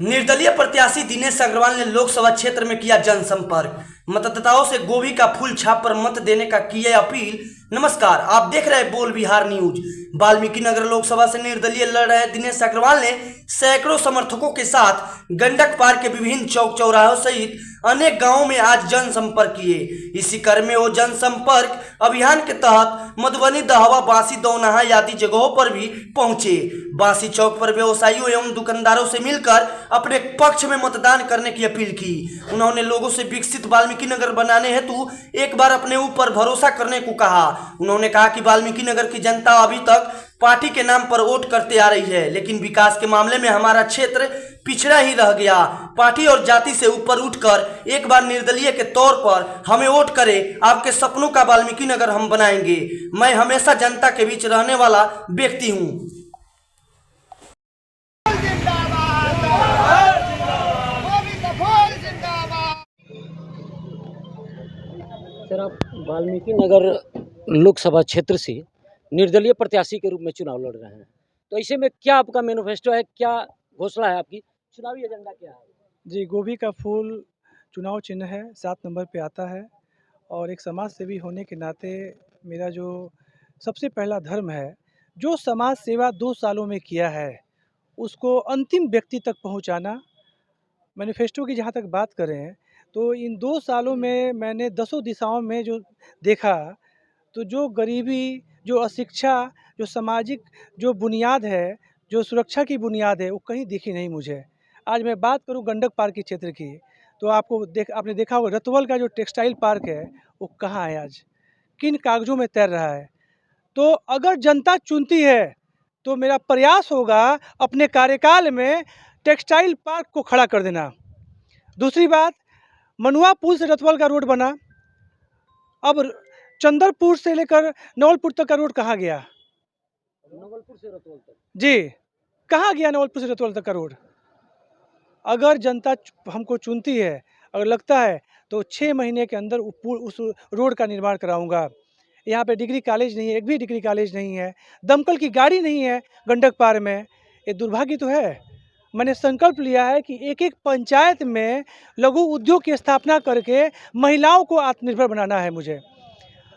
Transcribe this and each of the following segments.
निर्दलीय प्रत्याशी दिनेश अग्रवाल ने लोकसभा क्षेत्र में किया जनसंपर्क। मतदाताओं से गोभी का फूल छाप पर मत देने का किया अपील। नमस्कार, आप देख रहे हैं बोल बिहार न्यूज। वाल्मीकि नगर लोकसभा से निर्दलीय लड़ रहे दिनेश अग्रवाल ने सैकड़ों समर्थकों के साथ गंडक पार के विभिन्न चौक चौराहों सहित अनेक गांवों में आज जनसंपर्क किए। इसी क्रम में वो जनसंपर्क अभियान के तहत मधुबनी, दहवा, बांसी, दौनाहा आदि जगहों पर भी पहुंचे। बांसी चौक पर व्यवसायियों एवं दुकानदारों से मिलकर अपने पक्ष में मतदान करने की अपील की। उन्होंने लोगों से विकसित वाल्मीकि नगर बनाने हेतु एक बार अपने ऊपर भरोसा करने को कहा। उन्होंने कहा कि वाल्मीकि नगर की जनता अभी तक पार्टी के नाम पर वोट करते आ रही है, लेकिन विकास के मामले में हमारा क्षेत्र पिछड़ा ही रह गया। पार्टी और जाति से ऊपर उठकर एक बार निर्दलीय के तौर पर हमें वोट करें। आपके सपनों का वाल्मीकि नगर हम बनाएंगे। मैं हमेशा जनता के बीच रहने वाला व्यक्ति हूँ। सर, आप वाल्मीकि नगर लोकसभा क्षेत्र से निर्दलीय प्रत्याशी के रूप में चुनाव लड़ रहे हैं, तो ऐसे में क्या आपका मैनिफेस्टो है, क्या घोषणा है आपकी, चुनावी एजेंडा क्या है? जी, गोभी का फूल चुनाव चिन्ह है, 7 नंबर पे आता है। और एक समाज सेवी होने के नाते मेरा जो सबसे पहला धर्म है, जो समाज सेवा 2 सालों में किया है उसको अंतिम व्यक्ति तक पहुंचाना। मैनिफेस्टो की जहां तक बात करें तो इन 2 सालों में मैंने दसों दिशाओं में जो देखा, तो जो गरीबी, जो अशिक्षा, जो सामाजिक जो बुनियाद है, जो सुरक्षा की बुनियाद है, वो कहीं दिखी नहीं मुझे। आज मैं बात करूं गंडक पार्क के क्षेत्र की, तो आपने देखा होगा रतवल का जो टेक्सटाइल पार्क है वो कहाँ है, आज किन कागज़ों में तैर रहा है। तो अगर जनता चुनती है तो मेरा प्रयास होगा अपने कार्यकाल में टेक्सटाइल पार्क को खड़ा कर देना। दूसरी बात, मनुआ पुल से रतवल का रोड बना, अब चंदरपुर से लेकर नवलपुर तक का रोड कहाँ गया? नवलपुर से रतवल तक जी, कहाँ गया नवलपुर से रतवल तक का रोड? अगर जनता हमको चुनती है, अगर लगता है, तो 6 महीने के अंदर उस रोड का निर्माण कराऊंगा। यहाँ पे डिग्री कॉलेज नहीं है, एक भी डिग्री कॉलेज नहीं है, दमकल की गाड़ी नहीं है गंडक पार में। ये दुर्भाग्य तो है। मैंने संकल्प लिया है कि एक-एक पंचायत में लघु उद्योग की स्थापना करके महिलाओं को आत्मनिर्भर बनाना है मुझे।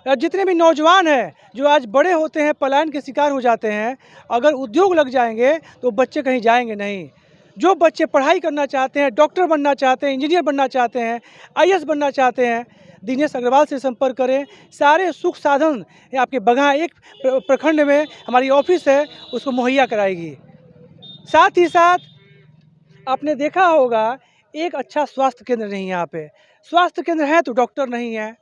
जितने भी नौजवान हैं जो आज बड़े होते हैं, पलायन के शिकार हो जाते हैं, अगर उद्योग लग जाएंगे तो बच्चे कहीं जाएंगे नहीं। जो बच्चे पढ़ाई करना चाहते हैं, डॉक्टर बनना चाहते हैं, इंजीनियर बनना चाहते हैं, आईएएस बनना चाहते हैं, दिनेश अग्रवाल से संपर्क करें। सारे सुख साधन आपके बगहा एक प्रखंड में हमारी ऑफिस है, उसको मुहैया कराएगी। साथ ही साथ आपने देखा होगा एक अच्छा स्वास्थ्य केंद्र नहीं है यहाँ पे। स्वास्थ्य केंद्र है तो डॉक्टर नहीं है।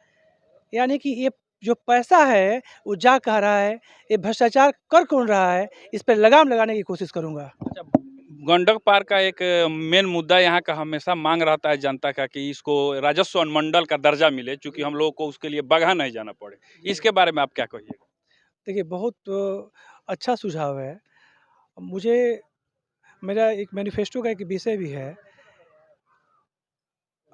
यानी कि ये जो पैसा है वो जा कहाँ रहा है, ये भ्रष्टाचार कर कौन रहा है, इस पर लगाम लगाने की कोशिश करूँगा। अच्छा, गंडक पार्क का एक मेन मुद्दा यहाँ का हमेशा मांग रहता है जनता का कि इसको राजस्व अनुमंडल का दर्जा मिले, चूँकि हम लोगों को उसके लिए बगहा नहीं जाना पड़े। इसके बारे में आप क्या कहिए? देखिए, बहुत अच्छा सुझाव है। मुझे मेरा एक मैनिफेस्टो का एक विषय भी है।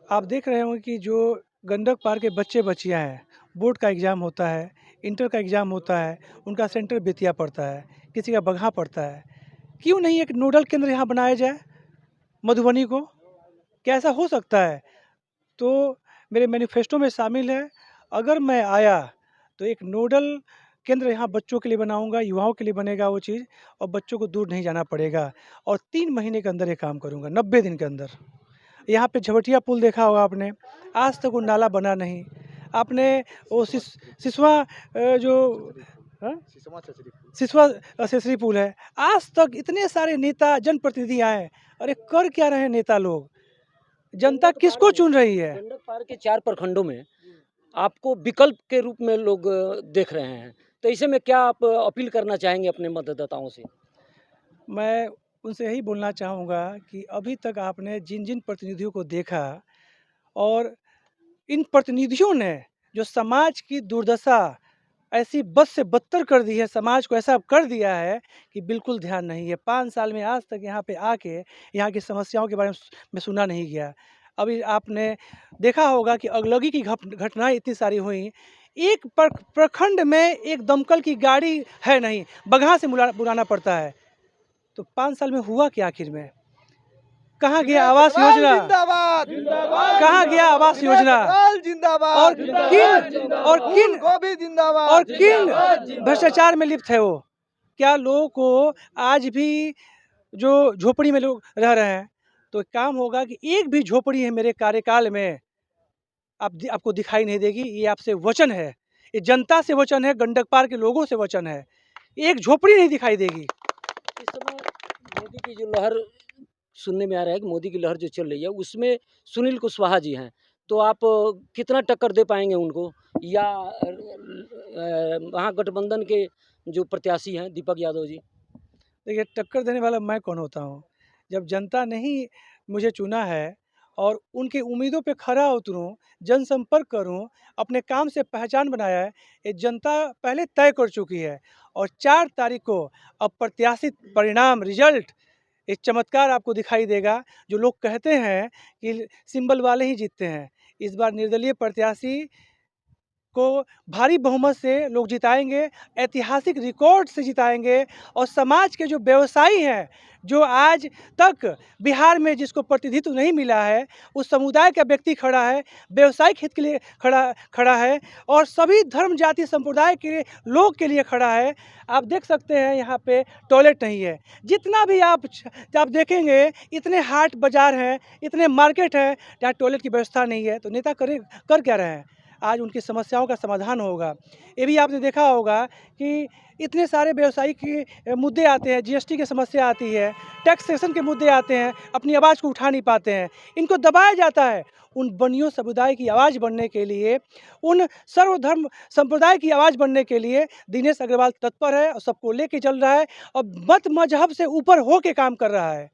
आप देख रहे होंगे कि जो गंडक पार्क के बच्चे-बच्चियाँ हैं, बोर्ड का एग्ज़ाम होता है, इंटर का एग्ज़ाम होता है, उनका सेंटर बेतिया पड़ता है, किसी का बगहा पड़ता है। क्यों नहीं एक नोडल केंद्र यहाँ बनाया जाए मधुबनी को? क्या ऐसा हो सकता है? तो मेरे मैनिफेस्टो में शामिल है। अगर मैं आया तो एक नोडल केंद्र यहाँ बच्चों के लिए बनाऊँगा, युवाओं के लिए बनेगा वो चीज़, और बच्चों को दूर नहीं जाना पड़ेगा। और 3 महीने के अंदर ये काम करूँगा, 90 दिन के अंदर। यहाँ पे झवटिया पुल देखा होगा आपने, आज तक वो नाला बना नहीं। आपने वो सिसवा सिसवा सेसरी पुल है, आज तक इतने सारे नेता जनप्रतिनिधि आए, अरे कर क्या रहे हैं नेता लोग? जनता किसको चुन रही है? गंडक पार के 4 प्रखंडों में आपको विकल्प के रूप में लोग देख रहे हैं, तो ऐसे में क्या आप अपील करना चाहेंगे अपने मतदाताओं से? मैं उनसे यही बोलना चाहूँगा कि अभी तक आपने जिन-जिन प्रतिनिधियों को देखा, और इन प्रतिनिधियों ने जो समाज की दुर्दशा ऐसी बद से बदतर कर दी है, समाज को ऐसा कर दिया है कि बिल्कुल ध्यान नहीं है। 5 साल में आज तक यहाँ पे आके यहाँ की समस्याओं के बारे में सुना नहीं गया। अभी आपने देखा होगा कि अगलगी की घटनाएँ इतनी सारी हुई। एक प्रखंड में एक दमकल की गाड़ी है नहीं, बगहा से बुलाना पड़ता है। तो 5 साल में हुआ क्या आखिर में? कहाँ गया आवास योजना? जिंदाबाद कहाँ गया आवास योजना? जिंदाबाद और किन गोभी जिंदाबाद और किन भ्रष्टाचार में लिप्त है वो? क्या लोगों को आज भी जो झोपड़ी में लोग रह रहे हैं, तो एक काम होगा कि एक भी झोपड़ी है मेरे कार्यकाल में आपको दिखाई नहीं देगी। ये आपसे वचन है, ये जनता से वचन है, गंडक पार के लोगों से वचन है। एक झोपड़ी नहीं दिखाई देगी। इस समय मोदी की जो लहर सुनने में आ रहा है कि मोदी की लहर जो चल रही है उसमें सुनील कुशवाहा जी हैं, तो आप कितना टक्कर दे पाएंगे उनको, या महागठबंधन के जो प्रत्याशी हैं दीपक यादव जी? देखिए, टक्कर देने वाला मैं कौन होता हूँ? जब जनता ने ही मुझे चुना है और उनकी उम्मीदों पे खरा उतरूँ, जनसंपर्क करूँ, अपने काम से पहचान बनाया है, ये जनता पहले तय कर चुकी है। और 4 तारीख को अप्रत्याशित परिणाम, रिजल्ट, एक चमत्कार आपको दिखाई देगा। जो लोग कहते हैं कि सिंबल वाले ही जीतते हैं, इस बार निर्दलीय प्रत्याशी को भारी बहुमत से लोग जिताएंगे, ऐतिहासिक रिकॉर्ड से जिताएंगे। और समाज के जो व्यवसायी हैं, जो आज तक बिहार में जिसको प्रतिनिधित्व नहीं मिला है, उस समुदाय का व्यक्ति खड़ा है, व्यवसायिक हित के लिए खड़ा है और सभी धर्म जाति संप्रदाय के लोग के लिए खड़ा है। आप देख सकते हैं यहाँ पे टॉयलेट नहीं है। जितना भी आप देखेंगे, इतने हाट बाजार हैं, इतने मार्केट हैं, जहाँ टॉयलेट की व्यवस्था नहीं है, तो नेता कर क्या रहे हैं? आज उनकी समस्याओं का समाधान होगा। ये भी आपने देखा होगा कि इतने सारे व्यवसायिक के मुद्दे आते हैं, जीएसटी की समस्या आती है, टैक्सेशन के मुद्दे आते हैं, अपनी आवाज़ को उठा नहीं पाते हैं, इनको दबाया जाता है। उन बनियों समुदाय की आवाज़ बनने के लिए, उन सर्वधर्म संप्रदाय की आवाज़ बनने के लिए दिनेश अग्रवाल तत्पर है और सबको लेके चल रहा है और मत मजहब से ऊपर हो के काम कर रहा है।